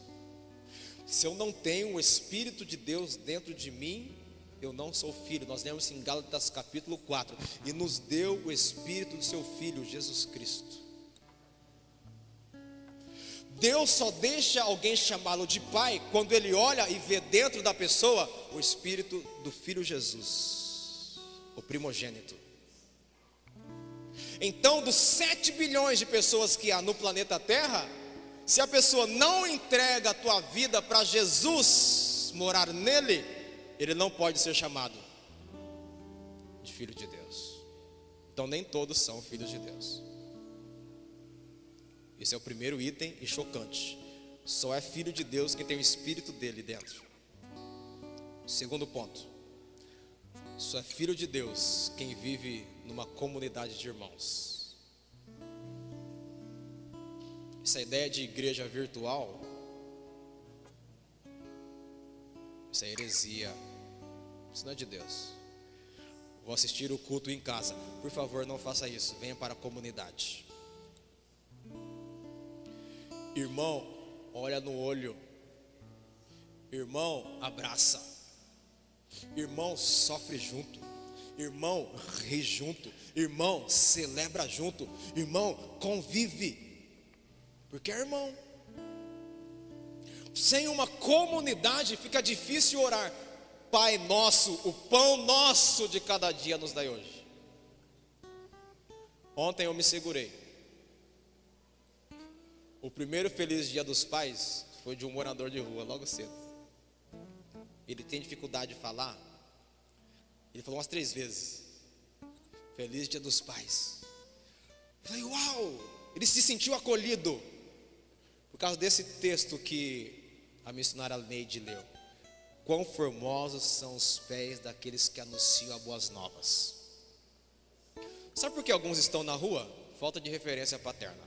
Se eu não tenho o Espírito de Deus dentro de mim, eu não sou filho. Nós lemos em Gálatas capítulo 4. E nos deu o Espírito do seu Filho, Jesus Cristo. Deus só deixa alguém chamá-lo de pai quando ele olha e vê dentro da pessoa o Espírito do Filho Jesus, o primogênito. Então, dos 7 bilhões de pessoas que há no planeta Terra, se a pessoa não entrega a tua vida para Jesus morar nele, ele não pode ser chamado de filho de Deus. Então nem todos são filhos de Deus. Esse é o primeiro item e chocante. Só é filho de Deus quem tem o Espírito dele dentro. Segundo ponto. Só é filho de Deus quem vive numa comunidade de irmãos. Essa ideia de igreja virtual, isso é heresia. Isso não é de Deus. Vou assistir o culto em casa. Por favor, não faça isso. Venha para a comunidade. Irmão, olha no olho. Irmão, abraça. Irmão, sofre junto. Irmão, ri junto. Irmão, celebra junto. Irmão, convive. Porque é irmão. Sem uma comunidade fica difícil orar. Pai nosso, o pão nosso de cada dia nos dai hoje. Ontem eu me segurei. O primeiro feliz dia dos pais foi de um morador de rua, logo cedo. Ele tem dificuldade de falar. Ele falou umas 3 vezes: feliz dia dos pais. Eu falei, uau! Ele se sentiu acolhido por causa desse texto que a missionária Neide leu. Quão formosos são os pés daqueles que anunciam as boas novas. Sabe por que alguns estão na rua? Falta de referência paterna.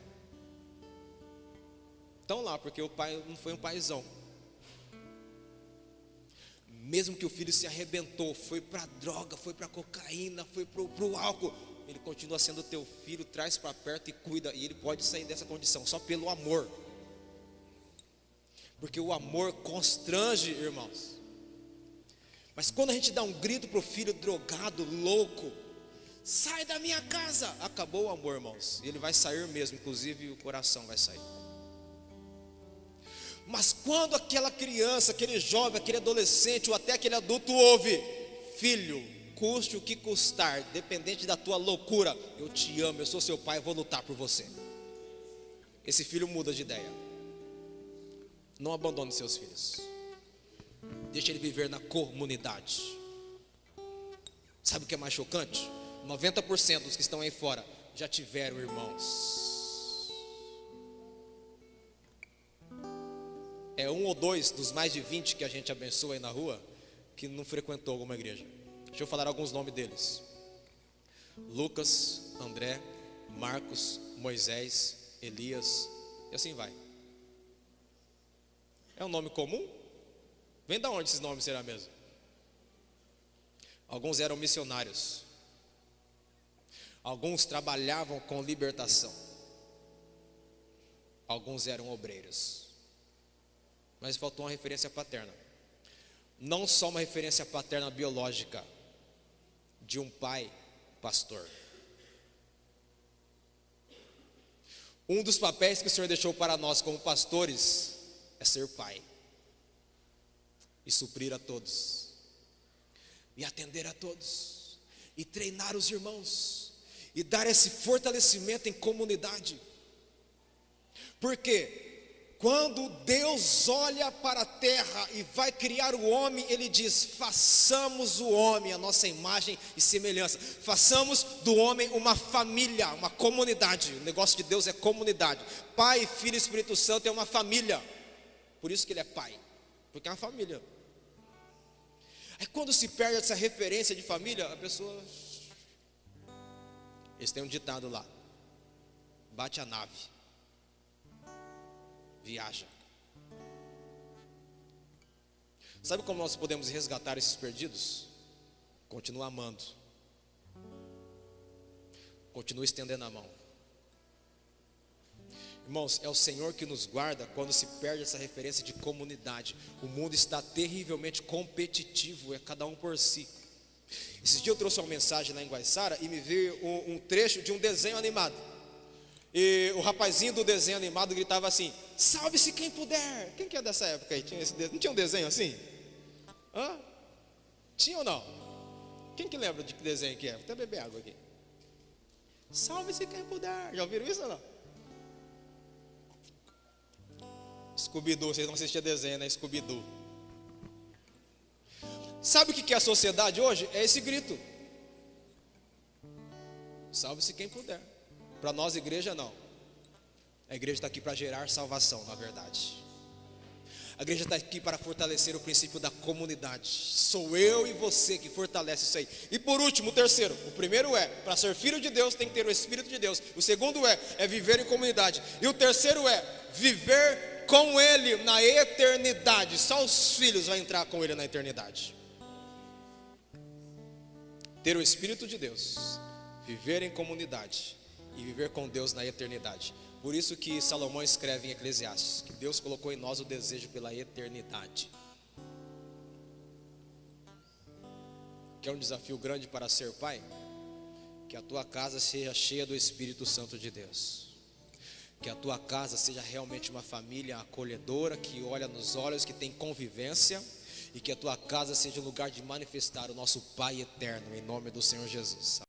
Estão lá porque o pai não foi um paizão. Mesmo que o filho se arrebentou, foi para droga, foi para cocaína, foi para o álcool, ele continua sendo teu filho, traz para perto e cuida. E ele pode sair dessa condição só pelo amor. Porque o amor constrange, irmãos. Mas quando a gente dá um grito para o filho drogado, louco, sai da minha casa, acabou o amor, irmãos. E ele vai sair mesmo, inclusive o coração vai sair. Mas quando aquela criança, aquele jovem, aquele adolescente ou até aquele adulto ouve: filho, custe o que custar, dependente da tua loucura, eu te amo, eu sou seu pai, eu vou lutar por você. Esse filho muda de ideia. Não abandone seus filhos. Deixa ele viver na comunidade. Sabe o que é mais chocante? 90% dos que estão aí fora já tiveram irmãos. É 1 ou 2 dos mais de 20 que a gente abençoa aí na rua que não frequentou alguma igreja. Deixa eu falar alguns nomes deles: Lucas, André, Marcos, Moisés, Elias, e assim vai. É um nome comum? Vem da onde esses nomes será mesmo? Alguns eram missionários. Alguns trabalhavam com libertação. Alguns eram obreiros. Mas faltou uma referência paterna. Não só uma referência paterna biológica de um pai pastor. Um dos papéis que o Senhor deixou para nós como pastores é ser pai e suprir a todos, e atender a todos, e treinar os irmãos, e dar esse fortalecimento em comunidade. Porque quando Deus olha para a terra e vai criar o homem, Ele diz: façamos o homem a nossa imagem e semelhança. Façamos do homem uma família, uma comunidade. O negócio de Deus é comunidade. Pai, Filho e Espírito Santo é uma família. Por isso que Ele é pai, porque é uma família. Aí quando se perde essa referência de família, a pessoa... Eles têm um ditado lá: bate a nave, viaja. Sabe como nós podemos resgatar esses perdidos? Continua amando, continua estendendo a mão. Irmãos, é o Senhor que nos guarda quando se perde essa referência de comunidade. O mundo está terrivelmente competitivo, é cada um por si. Esses dias eu trouxe uma mensagem lá em Guaiçara e me veio um trecho de um desenho animado. E o rapazinho do desenho animado gritava assim: salve-se quem puder. Quem que é dessa época aí? Não tinha um desenho assim? Hã? Tinha ou não? Quem que lembra de que desenho que é? Vou até beber água aqui. Salve-se quem puder. Já ouviram isso ou não? Scooby-Doo, vocês não assistiam desenho, né? Scooby-Doo. Sabe o que é a sociedade hoje? É esse grito: Salve-se quem puder. Para nós, igreja, não. A igreja está aqui para gerar salvação, na verdade. A igreja está aqui para fortalecer o princípio da comunidade. Sou eu e você que fortalece isso aí. E por último, o terceiro. O primeiro é, para ser filho de Deus tem que ter o Espírito de Deus. O segundo é viver em comunidade. E o terceiro é viver com Ele na eternidade. Só os filhos vão entrar com Ele na eternidade. Ter o Espírito de Deus, viver em comunidade e viver com Deus na eternidade. Por isso que Salomão escreve em Eclesiastes, que Deus colocou em nós o desejo pela eternidade. Que é um desafio grande para ser pai? Que a tua casa seja cheia do Espírito Santo de Deus. Que a tua casa seja realmente uma família acolhedora, que olha nos olhos, que tem convivência. E que a tua casa seja um lugar de manifestar o nosso Pai eterno, em nome do Senhor Jesus.